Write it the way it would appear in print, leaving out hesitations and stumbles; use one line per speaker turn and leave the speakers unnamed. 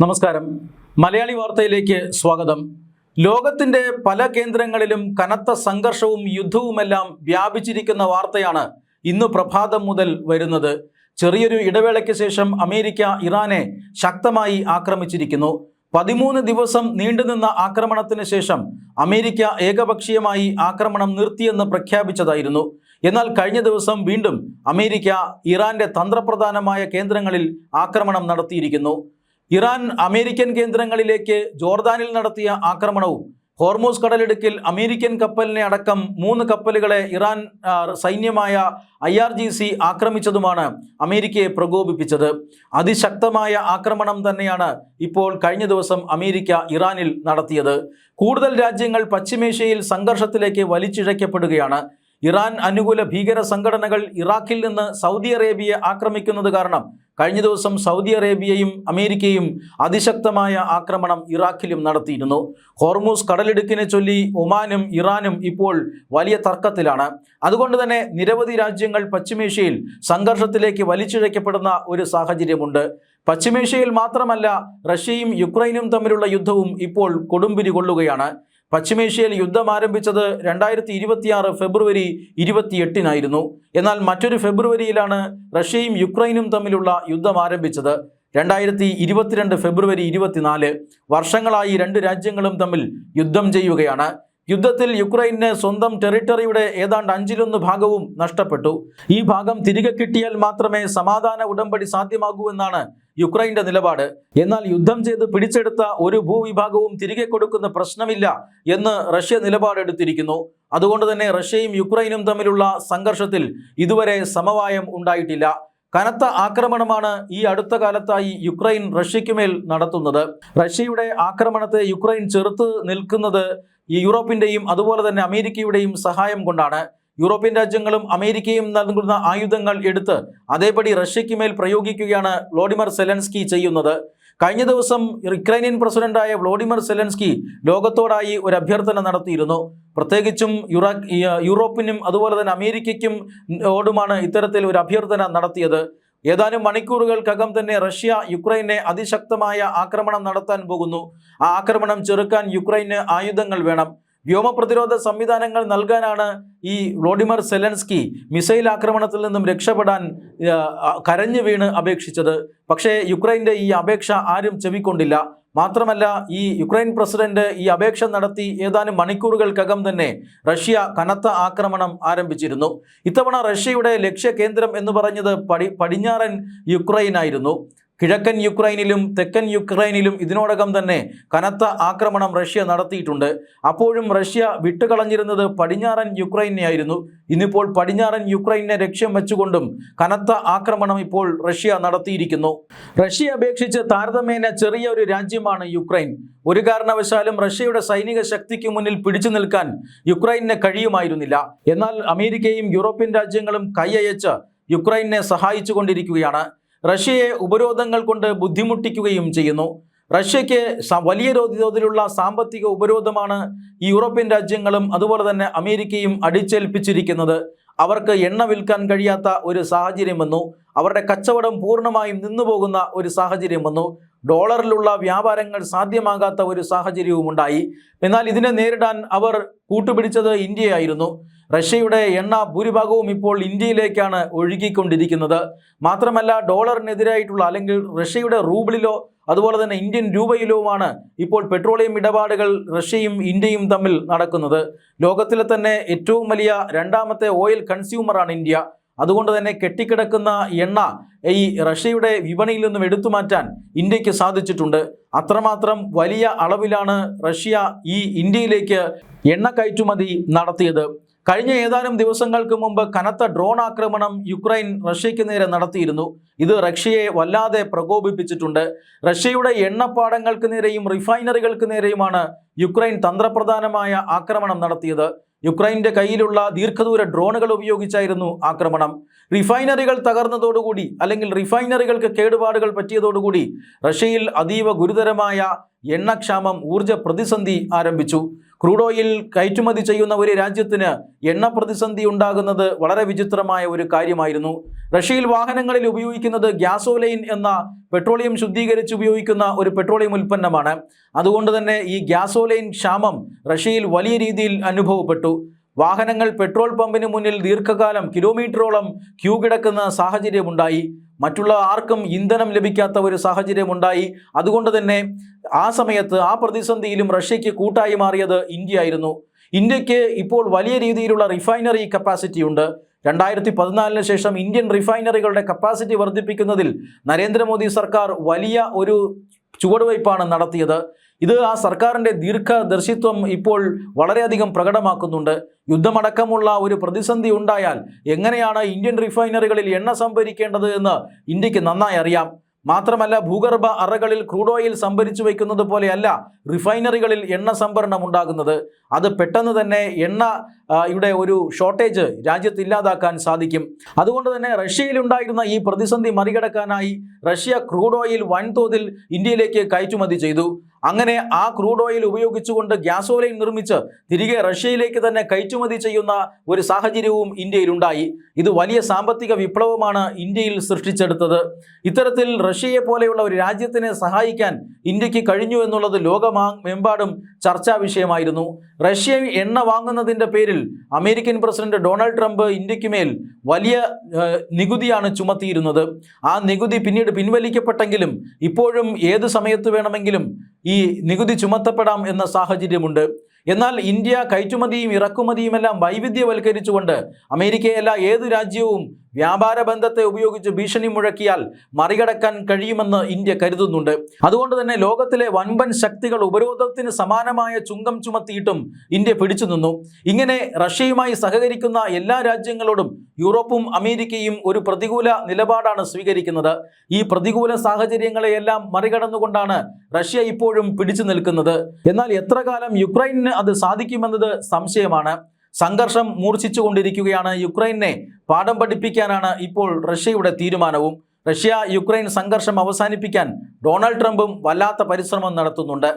നമസ്കാരം. മലയാളി വാർത്തയിലേക്ക് സ്വാഗതം. ലോകത്തിന്റെ പല കേന്ദ്രങ്ങളിലും കനത്ത സംഘർഷവും യുദ്ധവുമെല്ലാം വ്യാപിച്ചിരിക്കുന്ന വാർത്തയാണ് ഇന്ന് പ്രഭാതം മുതൽ വരുന്നത്. ചെറിയൊരു ഇടവേളയ്ക്ക് ശേഷം അമേരിക്ക ഇറാനെ ശക്തമായി ആക്രമിച്ചിരിക്കുന്നു. 13 ദിവസം നീണ്ടുനിന്ന ആക്രമണത്തിന് ശേഷം അമേരിക്ക ഏകപക്ഷീയമായി ആക്രമണം നിർത്തിയെന്ന് പ്രഖ്യാപിച്ചതായിരുന്നു. എന്നാൽ കഴിഞ്ഞ ദിവസം വീണ്ടും അമേരിക്ക ഇറാന്റെ തന്ത്രപ്രധാനമായ കേന്ദ്രങ്ങളിൽ ആക്രമണം നടത്തിയിരിക്കുന്നു. ഇറാൻ അമേരിക്കൻ കേന്ദ്രങ്ങളിലേക്ക് ജോർദാനിൽ നടത്തിയ ആക്രമണവും ഹോർമൂസ് കടലിടുക്കിൽ അമേരിക്കൻ കപ്പലിനെ അടക്കം 3 കപ്പലുകളെ ഇറാൻ സൈന്യമായ IRGC ആക്രമിച്ചതുമാണ് അമേരിക്കയെ പ്രകോപിപ്പിച്ചത്. അതിശക്തമായ ആക്രമണം തന്നെയാണ് ഇപ്പോൾ കഴിഞ്ഞ ദിവസം അമേരിക്ക ഇറാനിൽ നടത്തിയത്. കൂടുതൽ രാജ്യങ്ങൾ പശ്ചിമേഷ്യയിൽ സംഘർഷത്തിലേക്ക് വലിച്ചിഴക്കപ്പെടുകയാണ്. ഇറാൻ അനുകൂല ഭീകര സംഘടനകൾ ഇറാഖിൽ നിന്ന് സൗദി അറേബ്യയെ ആക്രമിക്കുന്നത് കാരണം കഴിഞ്ഞ ദിവസം സൗദി അറേബ്യയും അമേരിക്കയും അതിശക്തമായ ആക്രമണം ഇറാഖിലും നടത്തിയിരുന്നു. ഹോർമൂസ് കടലിടുക്കിനെ ചൊല്ലി ഒമാനും ഇറാനും ഇപ്പോൾ വലിയ തർക്കത്തിലാണ്. അതുകൊണ്ട് തന്നെ നിരവധി രാജ്യങ്ങൾ പശ്ചിമേഷ്യയിൽ സംഘർഷത്തിലേക്ക് വലിച്ചിഴക്കപ്പെടുന്ന ഒരു സാഹചര്യമുണ്ട്. പശ്ചിമേഷ്യയിൽ മാത്രമല്ല, റഷ്യയും യുക്രൈനും തമ്മിലുള്ള യുദ്ധവും ഇപ്പോൾ കൊടുമ്പിരി കൊള്ളുകയാണ്. പശ്ചിമേഷ്യയിൽ യുദ്ധം ആരംഭിച്ചത് 2026 ഫെബ്രുവരി 28-നായിരുന്നു. എന്നാൽ മറ്റൊരു ഫെബ്രുവരിയിലാണ് റഷ്യയും യുക്രൈനും തമ്മിലുള്ള യുദ്ധം ആരംഭിച്ചത്. 2022 ഫെബ്രുവരി 24. വർഷങ്ങളായി രണ്ട് രാജ്യങ്ങളും തമ്മിൽ യുദ്ധം ചെയ്യുകയാണ്. യുദ്ധത്തിൽ യുക്രൈന് സ്വന്തം ടെറിട്ടറിയുടെ ഏതാണ്ട് 1/5 ഭാഗവും നഷ്ടപ്പെട്ടു. ഈ ഭാഗം തിരികെ കിട്ടിയാൽ മാത്രമേ സമാധാന ഉടമ്പടി സാധ്യമാകൂ എന്നാണ് യുക്രൈന്റെ നിലപാട്. എന്നാൽ യുദ്ധം ചെയ്ത് പിടിച്ചെടുത്ത ഒരു ഭൂവിഭാഗവും തിരികെ കൊടുക്കുന്ന പ്രശ്നമില്ല എന്ന് റഷ്യ നിലപാടെടുത്തിരിക്കുന്നു. അതുകൊണ്ട് തന്നെ റഷ്യയും യുക്രൈനും തമ്മിലുള്ള സംഘർഷത്തിൽ ഇതുവരെ സമവായം ഉണ്ടായിട്ടില്ല. കനത്ത ആക്രമണമാണ് ഈ അടുത്ത കാലത്തായി യുക്രൈൻ റഷ്യയ്ക്കുമേൽ നടത്തുന്നത്. റഷ്യയുടെ ആക്രമണത്തെ യുക്രൈൻ ചെറുത്ത് നിൽക്കുന്നത് യൂറോപ്പിന്റെയും അതുപോലെ തന്നെ അമേരിക്കയുടെയും സഹായം കൊണ്ടാണ്. യൂറോപ്യൻ രാജ്യങ്ങളും അമേരിക്കയും നൽകുന്ന ആയുധങ്ങൾ എടുത്ത് അതേപടി റഷ്യയ്ക്ക് മേൽ പ്രയോഗിക്കുകയാണ് വ്ളോഡിമിർ സെലൻസ്കി ചെയ്യുന്നത്. കഴിഞ്ഞ ദിവസം യുക്രൈനിയൻ പ്രസിഡന്റായ വ്ളോഡിമിർ സെലൻസ്കി ലോകത്തോടായി ഒരു അഭ്യർത്ഥന നടത്തിയിരുന്നു. പ്രത്യേകിച്ചും യൂറോപ്പിനും അതുപോലെ തന്നെ അമേരിക്കയ്ക്കും ഓടുമാണ് ഇത്തരത്തിൽ ഒരു അഭ്യർത്ഥന നടത്തിയത്. ഏതാനും മണിക്കൂറുകൾക്കകം തന്നെ റഷ്യ യുക്രൈനെ അതിശക്തമായ ആക്രമണം നടത്താൻ പോകുന്നു. ആ ആക്രമണം ചെറുക്കാൻ യുക്രൈന് ആയുധങ്ങൾ വേണം. വ്യോമ പ്രതിരോധ സംവിധാനങ്ങൾ നൽകാനാണ് ഈ വ്ളോഡിമിർ സെലൻസ്കി മിസൈൽ ആക്രമണത്തിൽ നിന്നും രക്ഷപ്പെടാൻ കരഞ്ഞു വീണ് അപേക്ഷിച്ചത്. പക്ഷേ യുക്രൈൻ്റെ ഈ അപേക്ഷ ആരും ചെവിക്കൊണ്ടില്ല. മാത്രമല്ല, ഈ യുക്രൈൻ പ്രസിഡന്റ് ഈ അപേക്ഷ നടത്തി ഏതാനും മണിക്കൂറുകൾക്കകം തന്നെ റഷ്യ കനത്ത ആക്രമണം ആരംഭിച്ചിരുന്നു. ഇത്തവണ റഷ്യയുടെ ലക്ഷ്യ കേന്ദ്രം എന്ന് പറഞ്ഞത് പടിഞ്ഞാറൻ യുക്രൈൻ ആയിരുന്നു. കിഴക്കൻ യുക്രൈനിലും തെക്കൻ യുക്രൈനിലും ഇതിനോടകം തന്നെ കനത്ത ആക്രമണം റഷ്യ നടത്തിയിട്ടുണ്ട്. അപ്പോഴും റഷ്യ വിട്ടുകളഞ്ഞിരുന്നത് പടിഞ്ഞാറൻ യുക്രൈനെയായിരുന്നു. ഇന്നിപ്പോൾ പടിഞ്ഞാറൻ യുക്രൈനെ ലക്ഷ്യം വെച്ചുകൊണ്ടും കനത്ത ആക്രമണം ഇപ്പോൾ റഷ്യ നടത്തിയിരിക്കുന്നു. റഷ്യയെ അപേക്ഷിച്ച് താരതമ്യേന ചെറിയ ഒരു രാജ്യമാണ് യുക്രൈൻ. ഒരു കാരണവശാലും റഷ്യയുടെ സൈനിക ശക്തിക്ക് മുന്നിൽ പിടിച്ചു നിൽക്കാൻ യുക്രൈന് കഴിയുമായിരുന്നില്ല. എന്നാൽ അമേരിക്കയും യൂറോപ്യൻ രാജ്യങ്ങളും കൈയയച്ച് യുക്രൈനെ സഹായിച്ചു കൊണ്ടിരിക്കുകയാണ്. റഷ്യയെ ഉപരോധങ്ങൾ കൊണ്ട് ബുദ്ധിമുട്ടിക്കുകയും ചെയ്യുന്നു. റഷ്യയ്ക്ക് വലിയ തോതിലുള്ള സാമ്പത്തിക ഉപരോധമാണ് ഈ യൂറോപ്യൻ രാജ്യങ്ങളും അതുപോലെ തന്നെ അമേരിക്കയും അടിച്ചേൽപ്പിച്ചിരിക്കുന്നത്. അവർക്ക് എണ്ണ വിൽക്കാൻ കഴിയാത്ത ഒരു സാഹചര്യം വന്നു. അവരുടെ കച്ചവടം പൂർണ്ണമായും നിന്നുപോകുന്ന ഒരു സാഹചര്യം വന്നു. ഡോളറിലുള്ള വ്യാപാരങ്ങൾ സാധ്യമാകാത്ത ഒരു സാഹചര്യവും ഉണ്ടായി. എന്നാൽ ഇതിനെ നേരിടാൻ അവർ കൂട്ടുപിടിച്ചത് ഇന്ത്യയായിരുന്നു. റഷ്യയുടെ എണ്ണ ഭൂരിഭാഗവും ഇപ്പോൾ ഇന്ത്യയിലേക്കാണ് ഒഴുകിക്കൊണ്ടിരിക്കുന്നത്. മാത്രമല്ല, ഡോളറിനെതിരായിട്ടുള്ള അല്ലെങ്കിൽ റഷ്യയുടെ റൂബിളിലോ അതുപോലെ തന്നെ ഇന്ത്യൻ രൂപയിലുമാണ് ഇപ്പോൾ പെട്രോളിയം ഇടപാടുകൾ റഷ്യയും ഇന്ത്യയും തമ്മിൽ നടക്കുന്നത്. ലോകത്തിലെ തന്നെ ഏറ്റവും വലിയ 2ാമത്തെ ഓയിൽ കൺസ്യൂമറാണ് ഇന്ത്യ. അതുകൊണ്ട് തന്നെ കെട്ടിക്കിടക്കുന്ന എണ്ണ ഈ റഷ്യയുടെ വിപണിയിൽ നിന്നും എടുത്തു മാറ്റാൻ ഇന്ത്യക്ക് സാധിച്ചിട്ടുണ്ട്. അത്രമാത്രം വലിയ അളവിലാണ് റഷ്യ ഈ ഇന്ത്യയിലേക്ക് എണ്ണ കയറ്റുമതി നടത്തിയത്. കഴിഞ്ഞ ഏതാനും ദിവസങ്ങൾക്ക് മുമ്പ് കനത്ത ഡ്രോൺ ആക്രമണം യുക്രൈൻ റഷ്യയ്ക്ക് നേരെ നടത്തിയിരുന്നു. ഇത് റഷ്യയെ വല്ലാതെ പ്രകോപിപ്പിച്ചിട്ടുണ്ട്. റഷ്യയുടെ എണ്ണപ്പാടങ്ങൾക്ക് നേരെയും റിഫൈനറികൾക്ക് നേരെയുമാണ് യുക്രൈൻ തന്ത്രപ്രധാനമായ ആക്രമണം നടത്തിയത്. യുക്രൈൻ്റെ കയ്യിലുള്ള ദീർഘദൂര ഡ്രോണുകൾ ഉപയോഗിച്ചായിരുന്നു ആക്രമണം. റിഫൈനറികൾ തകർന്നതോടുകൂടി, അല്ലെങ്കിൽ റിഫൈനറികൾക്ക് കേടുപാടുകൾ പറ്റിയതോടുകൂടി റഷ്യയിൽ അതീവ ഗുരുതരമായ എണ്ണക്ഷാമം, ഊർജ്ജ പ്രതിസന്ധി ആരംഭിച്ചു. ക്രൂഡ് ഓയിൽ കയറ്റുമതി ചെയ്യുന്ന ഒരു രാജ്യത്തിന് എണ്ണ പ്രതിസന്ധി ഉണ്ടാകുന്നത് വളരെ വിചിത്രമായ ഒരു കാര്യമായിരുന്നു. റഷ്യയിൽ വാഹനങ്ങളിൽ ഉപയോഗിക്കുന്നത് ഗ്യാസോലൈൻ എന്ന പെട്രോളിയം ശുദ്ധീകരിച്ച് ഉപയോഗിക്കുന്ന ഒരു പെട്രോളിയം ഉൽപ്പന്നമാണ്. അതുകൊണ്ട് തന്നെ ഈ ഗ്യാസോലൈൻ ക്ഷാമം റഷ്യയിൽ വലിയ രീതിയിൽ അനുഭവപ്പെട്ടു. വാഹനങ്ങൾ പെട്രോൾ പമ്പിന് മുന്നിൽ ദീർഘകാലം കിലോമീറ്ററോളം ക്യൂ കിടക്കുന്ന സാഹചര്യമുണ്ടായി. മറ്റുള്ള ആർക്കും ഇന്ധനം ലഭിക്കാത്ത ഒരു സാഹചര്യമുണ്ടായി. അതുകൊണ്ട് തന്നെ ആ സമയത്ത്, ആ പ്രതിസന്ധിയിലും റഷ്യയ്ക്ക് കൂട്ടായി മാറിയത് ഇന്ത്യ ആയിരുന്നു. ഇന്ത്യക്ക് ഇപ്പോൾ വലിയ രീതിയിലുള്ള റിഫൈനറി കപ്പാസിറ്റി ഉണ്ട്. 2014 ശേഷം ഇന്ത്യൻ റിഫൈനറികളുടെ കപ്പാസിറ്റി വർദ്ധിപ്പിക്കുന്നതിൽ നരേന്ദ്രമോദി സർക്കാർ വലിയ ഒരു ചുവടുവയ്പ്പാണ് നടത്തിയത്. ഇത് ആ സർക്കാരിൻ്റെ ദീർഘദർശിത്വം ഇപ്പോൾ വളരെയധികം പ്രകടമാക്കുന്നുണ്ട്. യുദ്ധമടക്കമുള്ള ഒരു പ്രതിസന്ധി ഉണ്ടായാൽ എങ്ങനെയാണ് ഇന്ത്യൻ റിഫൈനറികളിൽ എണ്ണ സംഭരിക്കേണ്ടത് എന്ന് ഇന്ത്യക്ക് നന്നായി അറിയാം. മാത്രമല്ല, ഭൂഗർഭ അറകളിൽ ക്രൂഡ് ഓയിൽ സംഭരിച്ചു വയ്ക്കുന്നത് പോലെയല്ല റിഫൈനറികളിൽ എണ്ണ സംഭരണം ഉണ്ടാകുന്നത്. അത് പെട്ടെന്ന് തന്നെ എണ്ണയുടെ ഒരു ഷോർട്ടേജ് രാജ്യത്ത് ഇല്ലാതാക്കാൻ സാധിക്കും. അതുകൊണ്ട് തന്നെ റഷ്യയിലുണ്ടായിരുന്ന ഈ പ്രതിസന്ധി മറികടക്കാനായി റഷ്യ ക്രൂഡ് ഓയിൽ വൻതോതിൽ ഇന്ത്യയിലേക്ക് കയറ്റുമതി ചെയ്തു. അങ്ങനെ ആ ക്രൂഡ് ഓയിൽ ഉപയോഗിച്ചുകൊണ്ട് ഗ്യാസോലൈൻ നിർമ്മിച്ച് തിരികെ റഷ്യയിലേക്ക് തന്നെ കയറ്റുമതി ചെയ്യുന്ന ഒരു സാഹചര്യവും ഇന്ത്യയിലുണ്ടായി. ഇത് വലിയ സാമ്പത്തിക വിപ്ലവമാണ് ഇന്ത്യയിൽ സൃഷ്ടിച്ചെടുത്തത്. ഇത്തരത്തിൽ റഷ്യയെ പോലെയുള്ള ഒരു രാജ്യത്തിനെ സഹായിക്കാൻ ഇന്ത്യക്ക് കഴിഞ്ഞു എന്നുള്ളത് ലോകമെമ്പാടും ചർച്ചാ വിഷയമായിരുന്നു. റഷ്യ എണ്ണ വാങ്ങുന്നതിൻ്റെ പേരിൽ അമേരിക്കൻ പ്രസിഡന്റ് ഡൊണാൾഡ് ട്രംപ് ഇന്ത്യക്ക് മേൽ വലിയ നികുതിയാണ് ചുമത്തിയിരുന്നത്. ആ നികുതി പിന്നീട് പിൻവലിക്കപ്പെട്ടെങ്കിലും ഇപ്പോഴും ഏത് സമയത്ത് വേണമെങ്കിലും ഈ നികുതി ചുമത്തപ്പെടാം എന്ന സാഹചര്യമുണ്ട്. എന്നാൽ ഇന്ത്യ കയറ്റുമതിയും ഇറക്കുമതിയുമെല്ലാം വൈവിധ്യവൽക്കരിച്ചുകൊണ്ട് അമേരിക്കയല്ല ഏത് രാജ്യവും വ്യാപാര ബന്ധത്തെ ഉപയോഗിച്ച് ഭീഷണി മുഴക്കിയാൽ മറികടക്കാൻ കഴിയുമെന്ന് ഇന്ത്യ കരുതുന്നുണ്ട്. അതുകൊണ്ട് തന്നെ ലോകത്തിലെ വൻപൻ ശക്തികൾ ഉപരോധത്തിന് സമാനമായ ചുങ്കം ചുമത്തിയിട്ടും ഇന്ത്യ പിടിച്ചു നിന്നു. ഇങ്ങനെ റഷ്യയുമായി സഹകരിക്കുന്ന എല്ലാ രാജ്യങ്ങളോടും യൂറോപ്പും അമേരിക്കയും ഒരു പ്രതികൂല നിലപാടാണ് സ്വീകരിക്കുന്നത്. ഈ പ്രതികൂല സാഹചര്യങ്ങളെയെല്ലാം മറികടന്നുകൊണ്ടാണ് റഷ്യ ഇപ്പോഴും പിടിച്ചു നിൽക്കുന്നത്. എന്നാൽ എത്ര കാലം യുക്രൈന് അത് സാധിക്കുമെന്നത് സംശയമാണ്. സംഘർഷം മൂർച്ഛിച്ചുകൊണ്ടിരിക്കുകയാണ്. യുക്രൈനെ പാഠം പഠിപ്പിക്കാനാണ് ഇപ്പോൾ റഷ്യയുടെ തീരുമാനവും. റഷ്യ യുക്രൈൻ സംഘർഷം അവസാനിപ്പിക്കാൻ ഡൊണാൾഡ് ട്രംപും വല്ലാത്ത പരിശ്രമം നടത്തുന്നുണ്ട്.